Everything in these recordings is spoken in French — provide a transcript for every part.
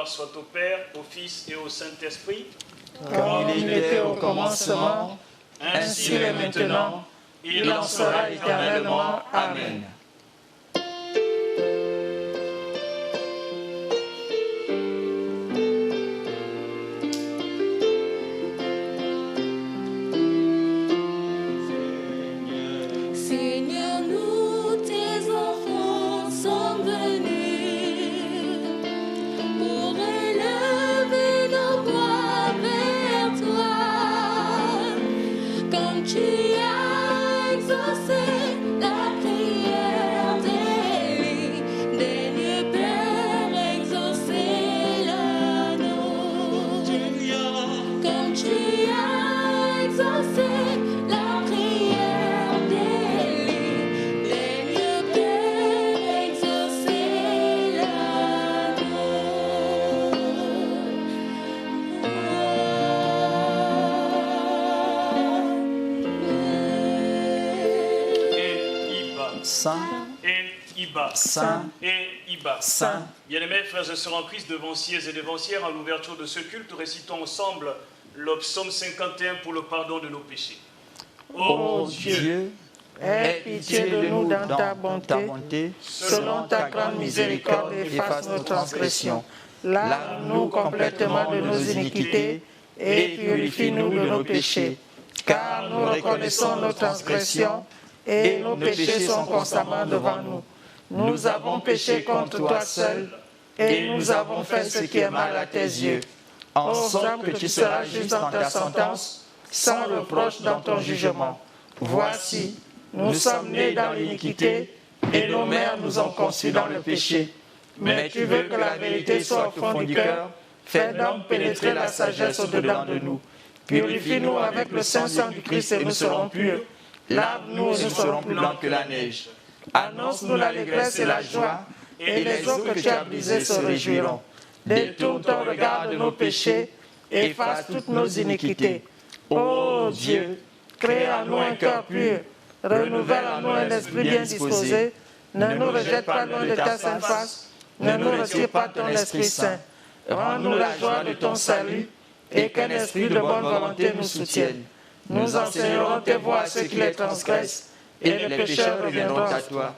gloire soit au Père, au Fils et au Saint-Esprit. Comme il était au commencement, Ainsi est maintenant, il en sera éternellement. Amen. Seigneur, nous, tes enfants, sommes venus pour élever nos voix vers toi. Comme tu as exaucé la prière d'Élie, daigne Père exaucer la nôtre. Comme tu as exaucé la prière d'Élie, daigne Père exaucer la Et Iba. Saint, Et Iba. Saint, Et Iba. Saint. Bien-aimés frères et sœurs en Christ, devanciers et devancières, à l'ouverture de ce culte, récitons ensemble le psaume 51 pour le pardon de nos péchés. Ô Dieu, aie pitié de nous dans ta bonté, selon ta grande miséricorde, efface nos transgressions. Lave-nous complètement de nos iniquités et purifie-nous de nos péchés. Car nous reconnaissons nos transgressions et nos péchés sont constamment devant nous. Nous avons péché contre toi seul et nous avons fait ce qui est mal à tes yeux. En sorte que tu seras juste dans ta sentence, sans reproche dans ton jugement. Voici, nous sommes nés dans l'iniquité et nos mères nous ont conçus dans le péché. Mais tu veux que la vérité soit au fond du cœur, fais donc pénétrer la sagesse au-dedans de nous. Purifie-nous avec le saint sang du Christ et nous serons purs. Lave-nous et nous serons plus blancs que la neige. Annonce-nous l'allégresse et la joie, et les eaux que tu as brisées se réjouiront. Détourne ton regard de nos péchés, efface toutes nos iniquités. Ô Dieu, crée en nous un cœur pur, renouvelle en nous un esprit bien disposé, ne nous rejette pas loin de ta sainte face, ne nous retire pas ton Esprit Saint. Rends-nous la joie de ton salut, et qu'un esprit de bonne volonté nous soutienne. Nous enseignerons tes voies à ceux qui les transgressent, et les pécheurs reviendront à toi.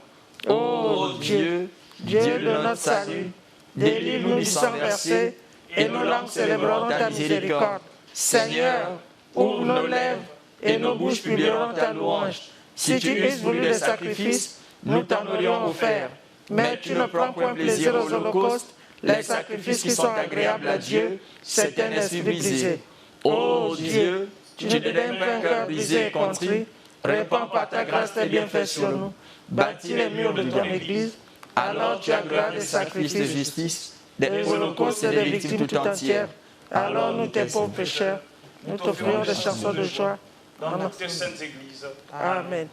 Ô Dieu, Dieu de notre salut, délivre-nous du sang versé, et nos langues célébreront ta miséricorde. Seigneur, ouvre nos lèvres, et nos bouches publieront ta louange. Si tu eusses voulu des sacrifices, nous t'en aurions offert. Mais tu ne prends point plaisir aux holocaustes, les sacrifices qui sont agréables à Dieu, c'est un esprit brisé. Ô Dieu, tu ne dédaignes pas un cœur brisé et contrit, répands par ta grâce tes bienfaits sur nous, bâtis les murs de ton Église, alors tu agréas des sacrifices de justice, des holocaustes et des victimes tout entières. Alors nous, tes pauvres pécheurs, nous t'offrirons des chansons de joie Dans notre sainte Église. Amen.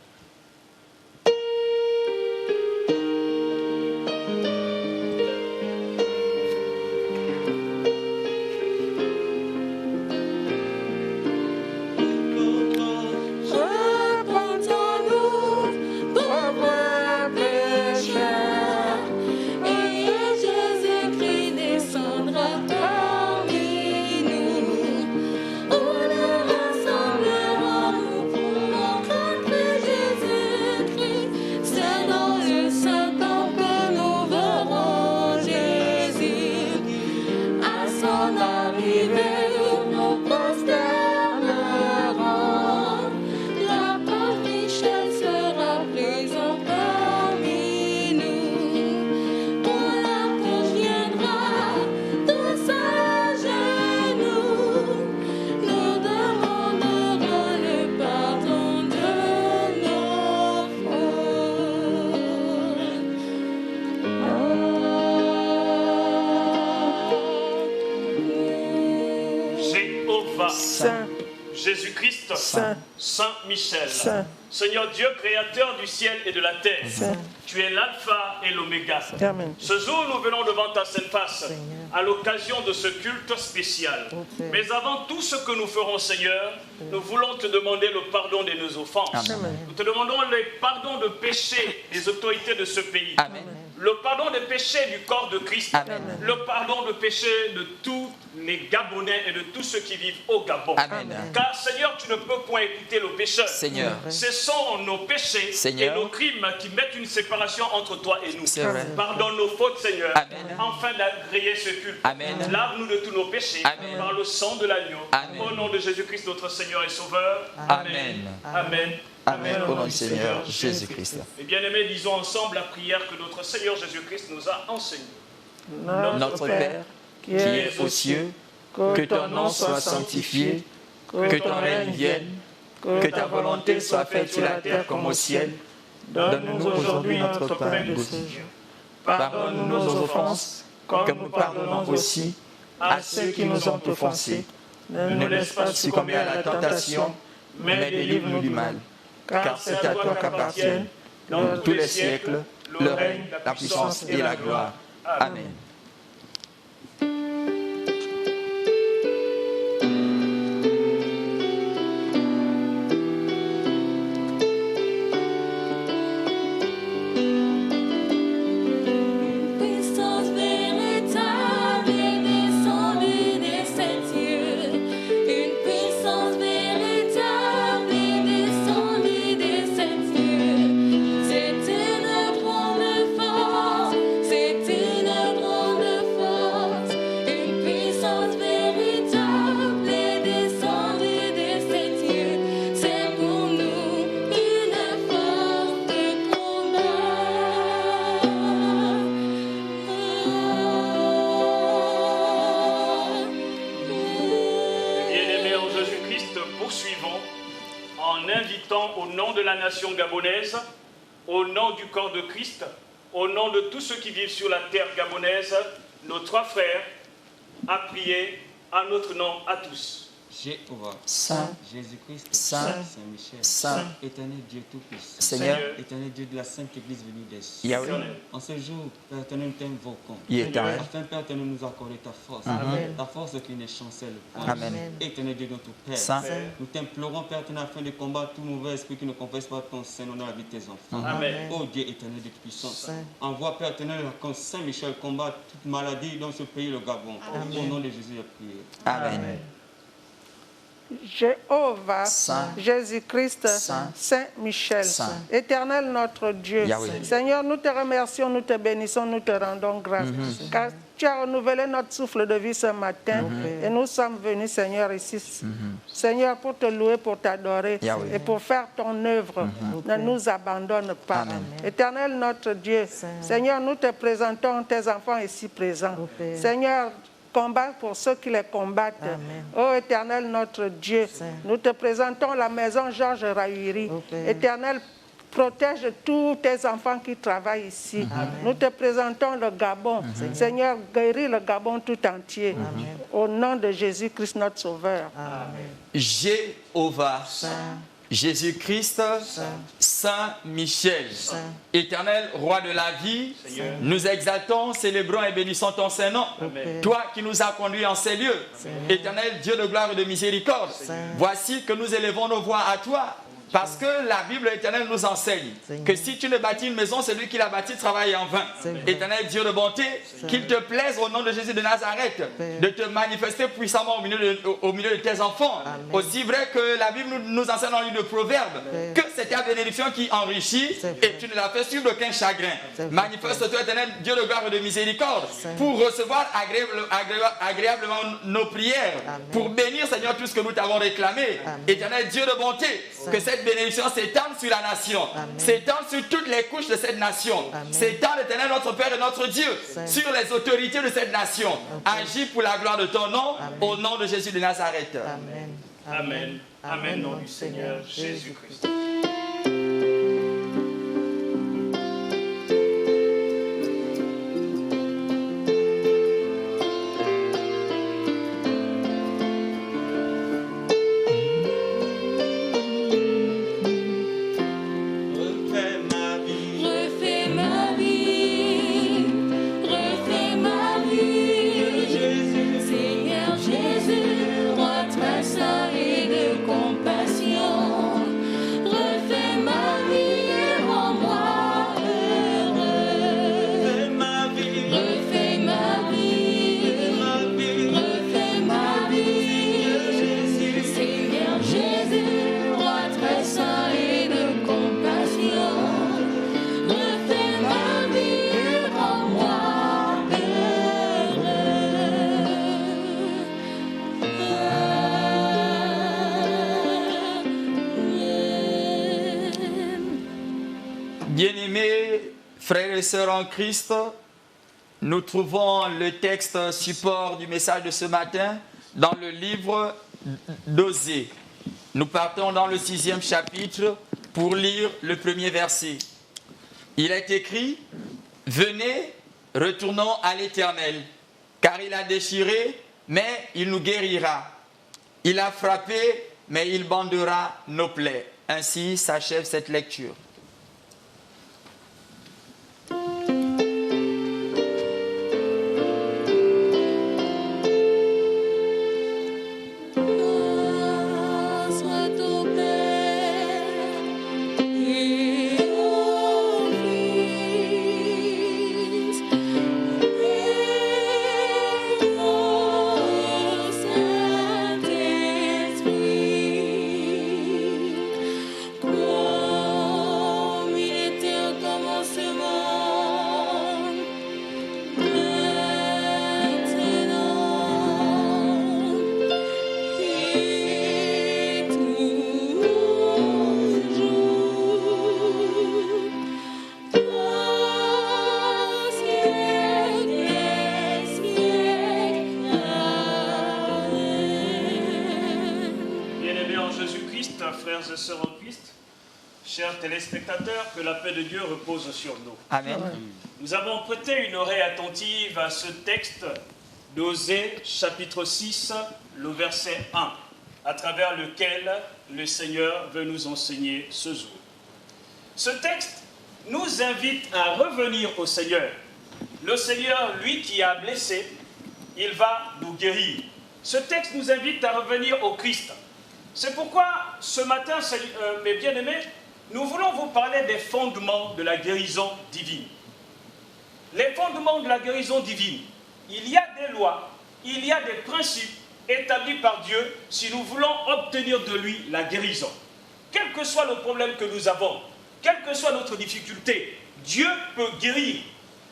Repentons-nous, pauvres pécheurs, et Jésus-Christ descendra parmi nous. Où nous rassemblerons-nous pour rencontrer Jésus-Christ? C'est dans le Saint-Temps que nous verrons Jésus. À son arrivée, nous prosternerons. La pauvre Michel sera présent parmi nous. Quand la cause viendra, tous à genoux, nous demanderons le pardon de nos fautes. Jéhovah, Saint, Jésus-Christ, Saint, Saint Michel, Saint. Seigneur Dieu, créateur du ciel et de la terre, Saint. tu es l'alpha et l'oméga. Amen. Ce jour, nous venons devant ta sainte face à l'occasion de ce culte spécial. Mais avant tout ce que nous ferons, Seigneur, nous voulons te demander le pardon de nos offenses. Amen. Nous te demandons le pardon de péché des autorités de ce pays. Amen. le pardon des péchés du corps de Christ, Amen. le pardon des péchés de tous les Gabonais et de tous ceux qui vivent au Gabon. Amen. Car Seigneur, tu ne peux point écouter le pécheur. Seigneur. Ce sont nos péchés Seigneur. et nos crimes qui mettent une séparation entre toi et nous. C'est vrai. Pardonne nos fautes, Seigneur, Amen. afin d'agréer ce culte. Amen. Lave-nous de tous nos péchés Amen. par le sang de l'agneau. Amen. Au nom de Jésus-Christ, notre Seigneur et Sauveur. Amen. Amen. Amen. Au nom du Seigneur Jésus-Christ. Et bien-aimés, disons ensemble la prière que notre Seigneur Jésus-Christ nous a enseignée. Notre Père, qui es aux cieux, que ton nom soit sanctifié, que ton règne vienne, que ta volonté soit faite sur la terre comme au ciel. Donne-nous aujourd'hui notre pain de ce jour. Pardonne-nous nos offenses, comme nous pardonnons aussi à ceux qui nous ont offensés. Ne nous laisse pas succomber à la tentation, mais délivre-nous du mal. Car c'est à toi qu'appartiennent, dans tous les siècles, le règne, la puissance et la gloire. Amen. Puissance véritable est descendue des sept cieux. Une puissance véritable est descendue des sept cieux. C'est une grande force, c'est une grande force. Une puissance véritable est descendue des sept cieux. C'est pour nous une force de Bien-aimés en Jésus-Christ, poursuivons en invitant au nom de la nation gabonaise, au nom du corps de Christ, au nom de tous ceux qui vivent sur la terre gabonaise, nos trois frères, à prier à notre nom à tous. Jéhovah, Saint, Jésus-Christ, Saint, Saint-Michel, Saint, éternel Dieu Tout-Puissant, Seigneur, éternel Dieu de la Sainte Église venue des cieux. Yahweh, En ce jour, Père éternel, nous t'invoquons. éternel. Afin, Père éternel, nous accorder ta force. Ta force qui ne chancelle point. Amen. Éternel Dieu, notre Père. Saint. Nous t'implorons, Père éternel, afin de combattre tout mauvais esprit qui ne confesse pas ton Saint-Nom dans la vie de tes enfants. Amen. Ô Dieu éternel de puissance, envoie, Père éternel, quand Saint-Michel combat toute maladie dans ce pays, le Gabon. Au nom de Jésus, je prie. Amen. Jéhovah, Saint, Jésus-Christ, Saint, Saint-Michel, Saint. Éternel notre Dieu. Yahweh. Seigneur, nous te remercions, nous te bénissons, nous te rendons grâce. Car tu as renouvelé notre souffle de vie ce matin et nous sommes venus, Seigneur, ici. Seigneur, pour te louer, pour t'adorer Yahweh. et pour faire ton œuvre. Ne nous abandonne pas. Amen. Éternel notre Dieu, Seigneur, nous te présentons tes enfants ici présents. Seigneur, combat pour ceux qui les combattent. Ô Éternel notre Dieu, nous te présentons la maison Georges Rahuiri. Éternel, protège tous tes enfants qui travaillent ici. Nous te présentons le Gabon. Seigneur, guéris le Gabon tout entier. Au nom de Jésus-Christ, notre Sauveur. Jéhovah, Jésus-Christ, Saint-Michel, éternel roi de la vie, nous exaltons, célébrons et bénissons ton Saint-Nom. Toi qui nous as conduits en ces lieux, éternel Dieu de gloire et de miséricorde, voici que nous élevons nos voix à toi. Parce que la Bible éternelle nous enseigne que si tu ne bâtis une maison, celui qui l'a bâtie travaille en vain. Éternel Dieu de bonté, qu'il te plaise au nom de Jésus de Nazareth de te manifester puissamment au milieu de tes enfants. Aussi vrai que la Bible nous enseigne en livre de Proverbes que c'est ta bénédiction qui enrichit et tu ne la fais suivre d'aucun chagrin. Manifeste-toi éternel Dieu de gloire et de miséricorde pour recevoir agréablement nos prières, pour bénir Seigneur tout ce que nous t'avons réclamé. Éternel Dieu de bonté, que cette bénédiction s'étende sur la nation, s'étende sur toutes les couches de cette nation, s'étende, éternel notre Père et notre Dieu, sur les autorités de cette nation. Agis pour la gloire de ton nom, au nom de Jésus de Nazareth. Amen. Amen, nom du Seigneur Jésus-Christ. Refais ma vie, Seigneur Jésus, roi traçant et de compassion. Bien-aimés frères et sœurs en Christ, nous trouvons le texte support du message de ce matin dans le livre d'Osée. Nous partons dans le 6e chapitre pour lire le premier verset. Il est écrit « Venez, retournons à l'Éternel, car il a déchiré, mais il nous guérira. Il a frappé, mais il bandera nos plaies. » Ainsi s'achève cette lecture. Soit au Père et au Fils et au Saint-Esprit, comme il était au commencement, maintenant et toujours, au siècle des siècles. Amen. Bien-aimés en Jésus-Christ, frères et sœurs en Christ, chers téléspectateurs, que la paix de Dieu repose sur nous. Amen. Nous avons prêté une oreille attentive à ce texte d'Osée, chapitre 6, le verset 1, à travers lequel le Seigneur veut nous enseigner ce jour. Ce texte nous invite à revenir au Seigneur. Le Seigneur, lui qui a blessé, il va nous guérir. Ce texte nous invite à revenir au Christ. C'est pourquoi ce matin, mes bien-aimés, nous voulons vous parler des fondements de la guérison divine. Les fondements de la guérison divine. Il y a des lois, il y a des principes établis par Dieu si nous voulons obtenir de lui la guérison. Quel que soit le problème que nous avons, quelle que soit notre difficulté, Dieu peut guérir.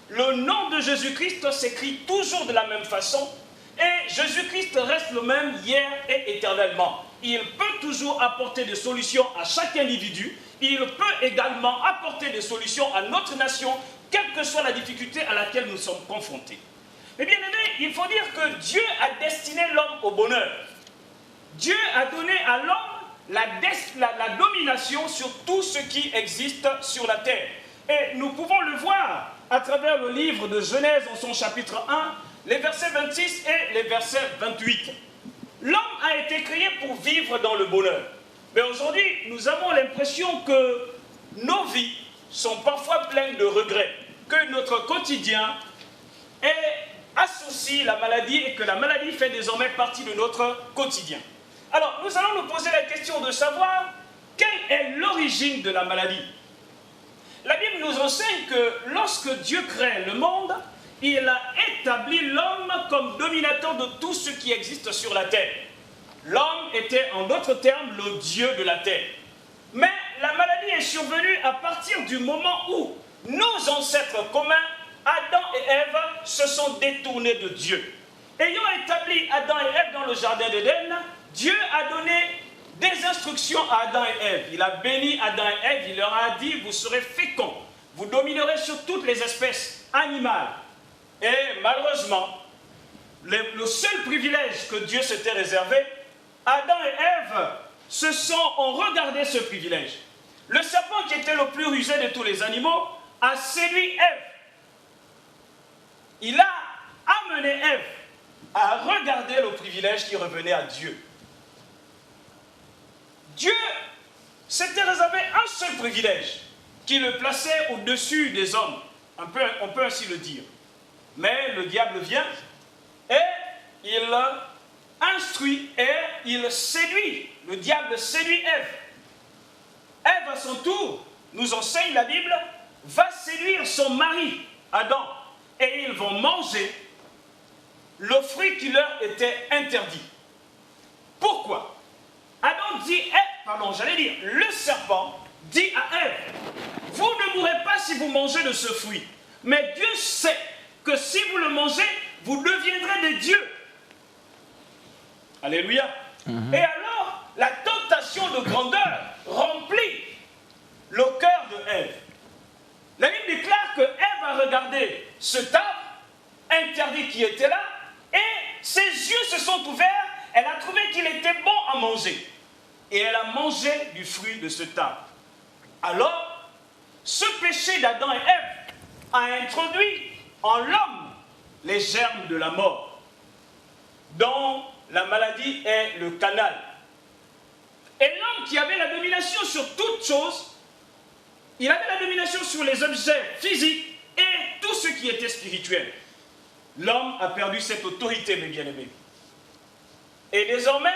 Le nom de Jésus-Christ s'écrit toujours de la même façon et Jésus-Christ reste le même hier et éternellement. Il peut toujours apporter des solutions à chaque individu. Il peut également apporter des solutions à notre nation, quelle que soit la difficulté à laquelle nous sommes confrontés. Mais bien aimé, il faut dire que Dieu a destiné l'homme au bonheur. Dieu a donné à l'homme la domination sur tout ce qui existe sur la terre. Et nous pouvons le voir à travers le livre de Genèse en son chapitre 1, les versets 26 et les versets 28. L'homme a été créé pour vivre dans le bonheur. Mais aujourd'hui, nous avons l'impression que nos vies sont parfois pleines de regrets, que notre quotidien associe la maladie et que la maladie fait désormais partie de notre quotidien. Alors, nous allons nous poser la question de savoir quelle est l'origine de la maladie. La Bible nous enseigne que lorsque Dieu crée le monde, il a établi l'homme comme dominateur de tout ce qui existe sur la terre. L'homme était, en d'autres termes, le Dieu de la terre. Mais la maladie est survenue à partir du moment où nos ancêtres communs, Adam et Ève, se sont détournés de Dieu. Ayant établi Adam et Ève dans le jardin d'Éden, Dieu a donné des instructions à Adam et Ève. Il a béni Adam et Ève, il leur a dit, vous serez féconds, vous dominerez sur toutes les espèces animales. Et malheureusement, le seul privilège que Dieu s'était réservé, Adam et Ève ont regardé ce privilège. Le serpent, qui était le plus rusé de tous les animaux, a séduit Ève. Il a amené Ève à regarder le privilège qui revenait à Dieu. Dieu s'était réservé un seul privilège qui le plaçait au-dessus des hommes. On peut ainsi le dire. Mais le diable vient et il instruit et il séduit. Le diable séduit Ève. Ève, à son tour, nous enseigne la Bible, va séduire son mari, Adam. Et ils vont manger le fruit qui leur était interdit. Pourquoi? Adam dit, le serpent dit à Ève, vous ne mourrez pas si vous mangez de ce fruit. Mais Dieu sait que si vous le mangez, vous deviendrez des dieux. Alléluia. Et alors, la tentation de grandeur remplit le cœur de Ève. Bible déclare que Ève a regardé ce arbre interdit qui était là et ses yeux se sont ouverts. Elle a trouvé qu'il était bon à manger. Et elle a mangé du fruit de cet arbre. Alors, ce péché d'Adam et Ève a introduit en l'homme les germes de la mort, dont la maladie est le canal. Et l'homme qui avait la domination sur toutes choses, il avait la domination sur les objets physiques et tout ce qui était spirituel. L'homme a perdu cette autorité, mes bien-aimés. Et désormais,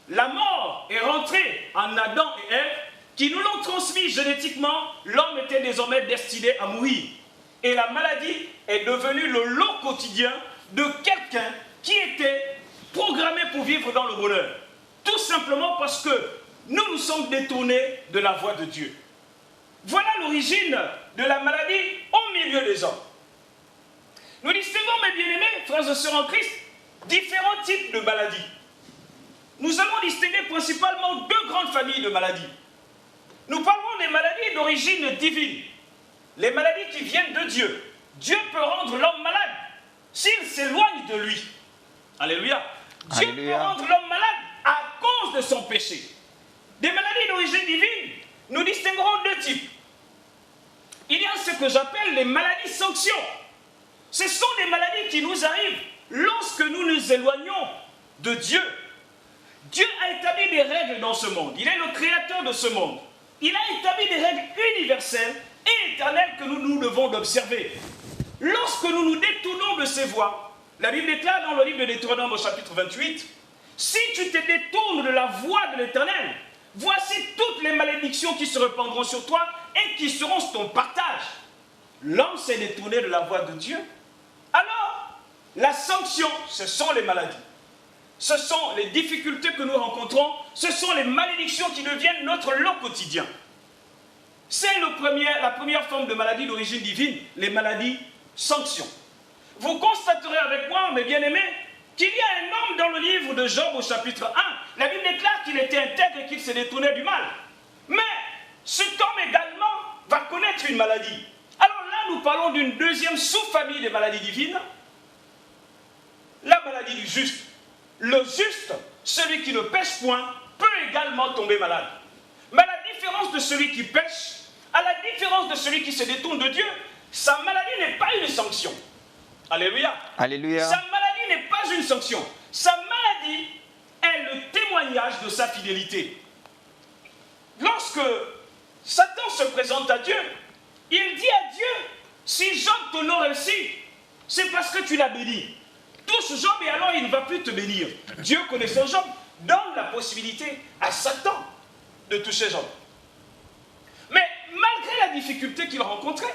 la mort est rentrée en Adam et Ève, qui nous l'ont transmis génétiquement. L'homme était désormais destiné à mourir. Et la maladie est devenue le lot quotidien de quelqu'un qui était programmé pour vivre dans le bonheur. Tout simplement parce que nous sommes détournés de la voie de Dieu. Voilà l'origine de la maladie au milieu des hommes. Nous distinguons, mes bien-aimés, frères et sœurs en Christ, différents types de maladies. Nous allons distinguer principalement deux grandes familles de maladies. Nous parlerons des maladies d'origine divine, les maladies qui viennent de Dieu. Dieu peut rendre l'homme malade s'il s'éloigne de lui. Alléluia. Dieu peut rendre l'homme malade à cause de son péché. Des maladies d'origine divine, nous distinguerons deux types. Il y a ce que j'appelle les maladies sanctions. Ce sont des maladies qui nous arrivent lorsque nous nous éloignons de Dieu. Dieu a établi des règles dans ce monde. Il est le créateur de ce monde. Il a établi des règles universelles et éternelles que nous devons observer. Lorsque nous nous détournons de ces voies, la Bible déclare dans le livre de Deutéronome au chapitre 28, « Si tu te détournes de la voie de l'Éternel, voici toutes les malédictions qui se répandront sur toi et qui seront ton partage. » L'homme s'est détourné de la voie de Dieu. Alors, la sanction, ce sont les maladies. Ce sont les difficultés que nous rencontrons, ce sont les malédictions qui deviennent notre lot quotidien. C'est la première forme de maladie d'origine divine, les maladies sanctions. Vous constaterez avec moi, mes bien-aimés, qu'il y a un homme dans le livre de Job au chapitre 1. La Bible déclare qu'il était intègre et qu'il s'est détourné du mal. Mais cet homme également va connaître une maladie. Alors là, nous parlons d'une deuxième sous-famille des maladies divines, la maladie du juste. Le juste, celui qui ne pêche point, peut également tomber malade. Mais à la différence de celui qui pêche, à la différence de celui qui se détourne de Dieu, sa maladie n'est pas une sanction. Alléluia. Alléluia. Sa maladie n'est pas une sanction. Sa maladie est le témoignage de sa fidélité. Lorsque Satan se présente à Dieu, il dit à Dieu, si Job t'honore ainsi, c'est parce que tu l'as béni. Touche Job et alors il ne va plus te bénir. Dieu, connaissant Job, donne la possibilité à Satan de toucher Job. Mais malgré la difficulté qu'il rencontrait,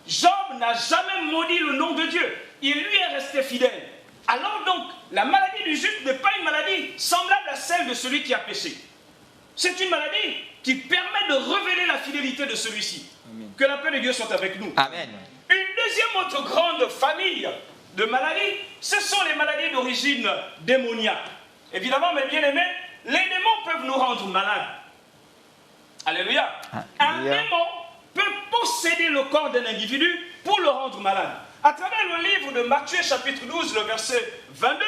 Job n'a jamais maudit le nom de Dieu. Il lui est resté fidèle. Alors donc, la maladie du juste n'est pas une maladie semblable à celle de celui qui a péché. C'est une maladie qui permet de révéler la fidélité de celui-ci. Que la paix de Dieu soit avec nous. Amen. Une deuxième autre grande famille de maladies, ce sont les maladies d'origine démoniaque. Évidemment, mes bien-aimés, les démons peuvent nous rendre malades. Alléluia. Un démon peut posséder le corps d'un individu pour le rendre malade. À travers le livre de Matthieu chapitre 12, le verset 22,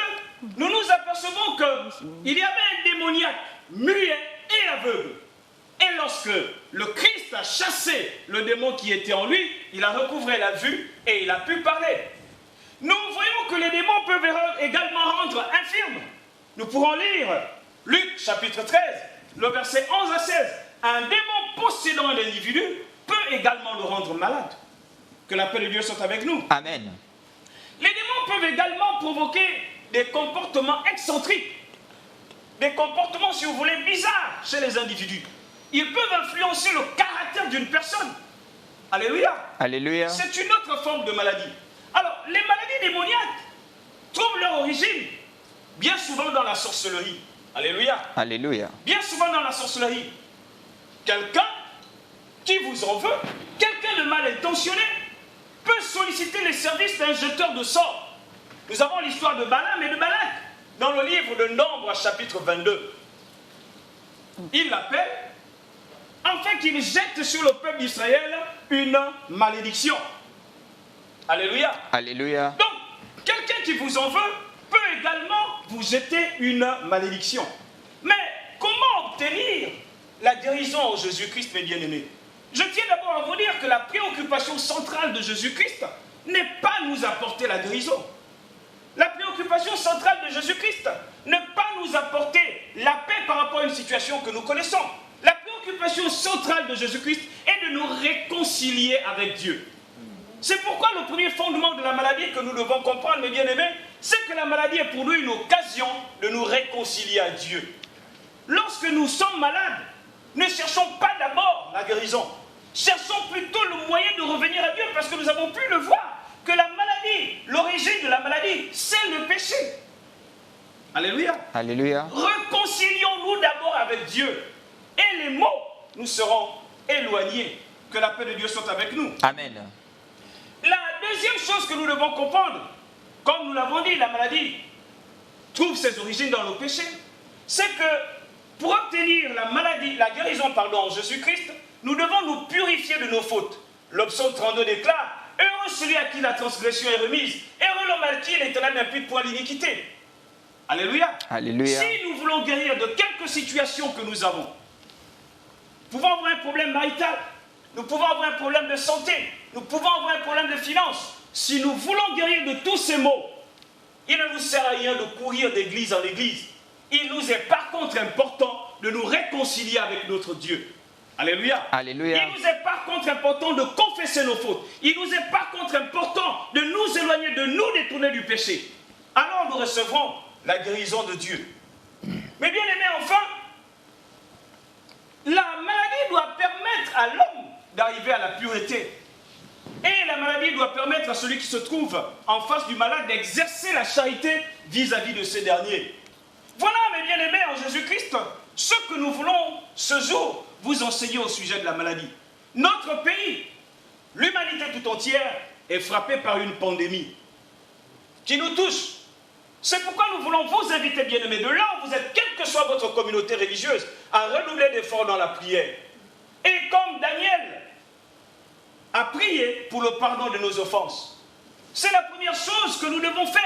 nous nous apercevons qu'il y avait un démoniaque muet et aveugle. Et lorsque le Christ a chassé le démon qui était en lui, il a recouvré la vue et il a pu parler. Nous voyons que les démons peuvent également rendre infirmes. Nous pourrons lire Luc chapitre 13, le verset 11 à 16. Un démon possédant un individu peut également le rendre malade. Que la paix de Dieu soit avec nous. Amen. Les démons peuvent également provoquer des comportements excentriques, des comportements, si vous voulez, bizarres chez les individus. Ils peuvent influencer le caractère d'une personne. Alléluia. Alléluia. C'est une autre forme de maladie. Alors, les maladies démoniaques trouvent leur origine bien souvent dans la sorcellerie. Alléluia. Alléluia. Bien souvent dans la sorcellerie. Quelqu'un qui vous en veut, quelqu'un de mal intentionné, peut solliciter les services d'un jeteur de sorts. Nous avons l'histoire de Balaam et de Balak dans le livre de Nombres, chapitre 22. Il l'appelle afin qu'il jette sur le peuple d'Israël une malédiction. Alléluia. Alléluia. Donc, quelqu'un qui vous en veut peut également vous jeter une malédiction. Mais comment obtenir la guérison en Jésus-Christ, mes bien-aimés? Je tiens d'abord à vous dire que la préoccupation centrale de Jésus-Christ n'est pas nous apporter la guérison. La préoccupation centrale de Jésus-Christ n'est pas nous apporter la paix par rapport à une situation que nous connaissons. La préoccupation centrale de Jésus-Christ est de nous réconcilier avec Dieu. C'est pourquoi le premier fondement de la maladie que nous devons comprendre, mes bien-aimés, c'est que la maladie est pour nous une occasion de nous réconcilier à Dieu. Lorsque nous sommes malades, ne cherchons pas d'abord la guérison. Cherchons plutôt le moyen de revenir à Dieu parce que nous avons pu le voir, que la maladie, l'origine de la maladie, c'est le péché. Alléluia. Alléluia. Réconcilions-nous d'abord avec Dieu et les maux, nous serons éloignés. Que la paix de Dieu soit avec nous. Amen. La deuxième chose que nous devons comprendre, comme nous l'avons dit, la maladie trouve ses origines dans le péché, c'est que pour obtenir la guérison en Jésus-Christ, nous devons nous purifier de nos fautes. Le psaume 32 déclare: heureux celui à qui la transgression est remise, heureux l'homme à qui l'Éternel n'impute point l'iniquité. Alléluia. Alléluia. Si nous voulons guérir de quelques situations que nous avons, nous pouvons avoir un problème marital, nous pouvons avoir un problème de santé, nous pouvons avoir un problème de finances. Si nous voulons guérir de tous ces maux, il ne nous sert à rien de courir d'église en église. Il nous est par contre important de nous réconcilier avec notre Dieu. Alléluia. Alléluia. Il nous est par contre important de confesser nos fautes. Il nous est par contre important de nous éloigner, de nous détourner du péché. Alors nous recevrons la guérison de Dieu. Mais bien aimé, enfin, la maladie doit permettre à l'homme d'arriver à la pureté. Et la maladie doit permettre à celui qui se trouve en face du malade d'exercer la charité vis-à-vis de ces derniers. Voilà, mes bien-aimés, en Jésus-Christ, ce que nous voulons ce jour vous enseigner au sujet de la maladie. Notre pays, l'humanité tout entière, est frappée par une pandémie qui nous touche. C'est pourquoi nous voulons vous inviter, bien-aimés, de là où vous êtes, quelle que soit votre communauté religieuse, à redoubler d'efforts dans la prière. Et comme Daniel a prié pour le pardon de nos offenses, c'est la première chose que nous devons faire.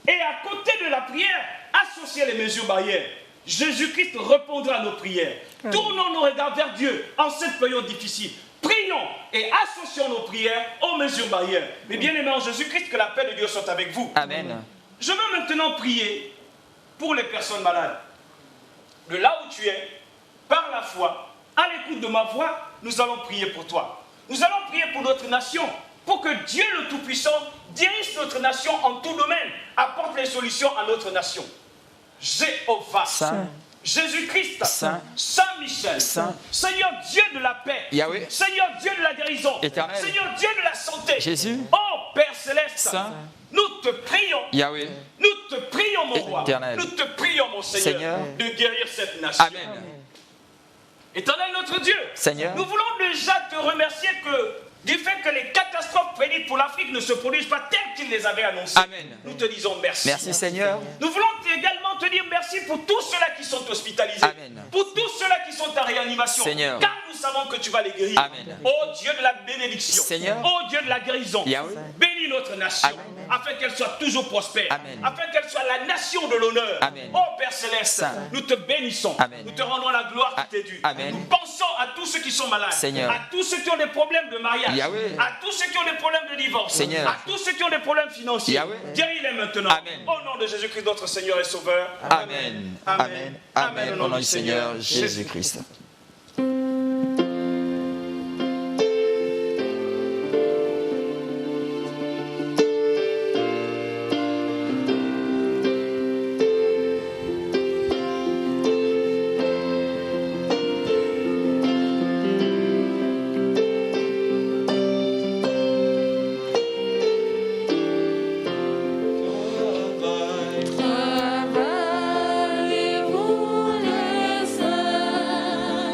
Et à côté de la prière, associer les mesures barrières. Jésus-Christ répondra à nos prières. Tournons nos regards vers Dieu en cette période difficile. Prions et associons nos prières aux mesures barrières. Mais bien aimé en Jésus-Christ, que la paix de Dieu soit avec vous. Amen. Je veux maintenant prier pour les personnes malades. De là où tu es, par la foi, à l'écoute de ma voix, nous allons prier pour toi. Nous allons prier pour notre nation, pour que Dieu le Tout-Puissant dirige notre nation en tout domaine, apporte les solutions à notre nation. Jéhovah, Saint, Jésus-Christ, Saint, Saint-Michel, Saint, Seigneur Dieu de la paix, Yahweh, Seigneur Dieu de la guérison, Éternel, Seigneur Dieu de la santé, Jésus, oh Père Céleste, Saint, nous te prions, Yahweh, nous te prions mon roi, Éternel, nous te prions mon Seigneur, Seigneur, de guérir cette nation. Amen. Éternel notre Dieu, Seigneur, nous voulons déjà te remercier du fait que les catastrophes prédites pour l'Afrique ne se produisent pas telles qu'ils les avaient annoncées. Amen. Nous te disons merci. Merci Seigneur. Nous voulons également te dire merci pour tous ceux-là qui sont hospitalisés. Amen. Pour tous ceux-là qui sont en réanimation. Seigneur. Car nous savons que tu vas les guérir. Amen. Oh Dieu de la bénédiction. Seigneur. Oh Dieu de la guérison. Yahweh. Bénis notre nation. Amen. Afin qu'elle soit toujours prospère. Amen. Afin qu'elle soit la nation de l'honneur. Amen. Oh Père Céleste, Saint. nous te bénissons. Amen. Nous te rendons la gloire qui t'est due. Amen. Nous pensons à tous ceux qui sont malades. Seigneur. À tous ceux qui ont des problèmes de mariage. Yahweh. À tous ceux qui ont des problèmes de divorce. Seigneur. À tous ceux qui ont des problèmes financiers. Yahweh. Guéris-les maintenant. Amen. Au nom de Jésus-Christ, notre Seigneur et Sauveur. Amen. Amen. Amen. Au nom du Seigneur Jésus-Christ. Travaillez-vous les saints.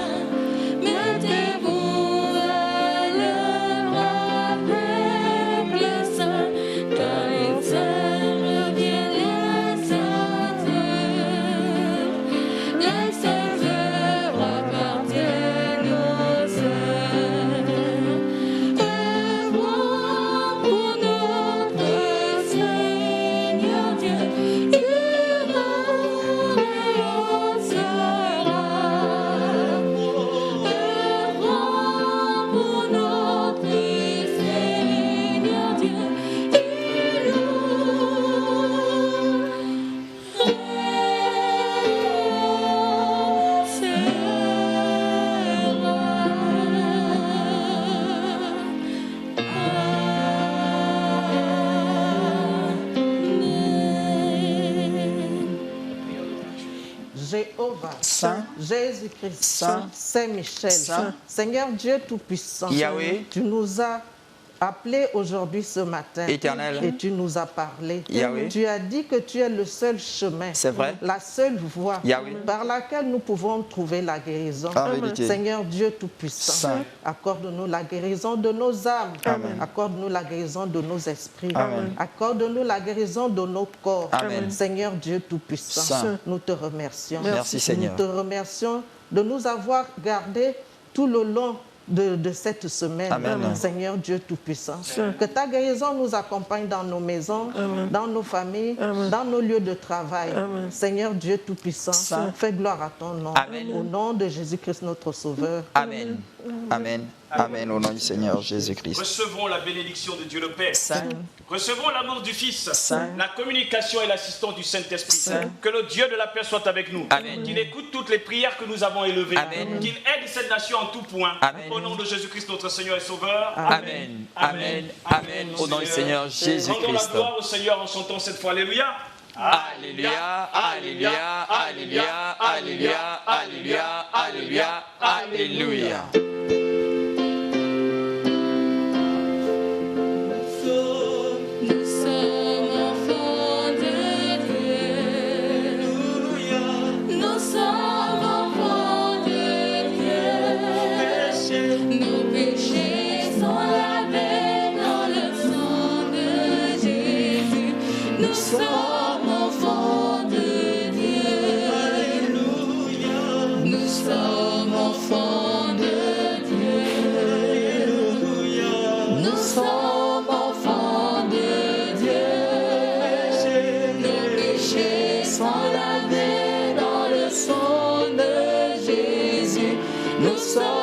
Jéhovah, Saint, Jésus-Christ, Saint, Saint-Michel, Saint, Seigneur Dieu Tout-Puissant, Yahweh, tu nous as appelés aujourd'hui ce matin Éternel, et tu nous as parlé. Yahweh. Tu as dit que tu es le seul chemin, C'est vrai. la seule voie Yahweh. par laquelle nous pouvons trouver la guérison. En vérité. Seigneur Dieu Tout-Puissant, Saint. accorde-nous la guérison de nos âmes, Amen. accorde-nous la guérison de nos esprits, Amen. accorde-nous la guérison de nos corps. Amen. Seigneur Dieu Tout-Puissant, Saint. nous te remercions. Merci, Seigneur. Nous te remercions de nous avoir gardés tout le long de cette semaine. Amen. Seigneur Dieu Tout-Puissant, que ta guérison nous accompagne dans nos maisons, dans nos familles, dans nos lieux de travail. Seigneur Dieu Tout-Puissant, Saint. fais gloire à ton nom. Amen. Au nom de Jésus-Christ notre Sauveur. Amen. Amen. Amen. Au nom du Seigneur Jésus-Christ. Recevons la bénédiction de Dieu le Père. Saint, Recevons l'amour du Fils, Saint. la communication et l'assistance du Saint-Esprit. Saint. Que le Dieu de la paix soit avec nous. Amen. Qu'il écoute toutes les prières que nous avons élevées. Amen. Qu'il aide cette nation en tout point. Amen. Au nom de Jésus-Christ, notre Seigneur et Sauveur. Amen. Amen. Amen. Au nom du Seigneur Rendons la Jésus-Christ. gloire au Seigneur en chantant cette fois Alléluia. Alléluia, Alléluia, Alléluia, Alléluia, Alléluia, Alléluia, Alléluia. Nous sommes enfants de Dieu. Nous sommes enfants de Dieu. Nos péchés sont lavés dans le sang de Jésus. Nous sommes enfants de Dieu. Nous sommes enfants de Dieu. Nous sommes enfants de Dieu. Nos péchés sont lavés dans le sang de Jésus. Nous sommes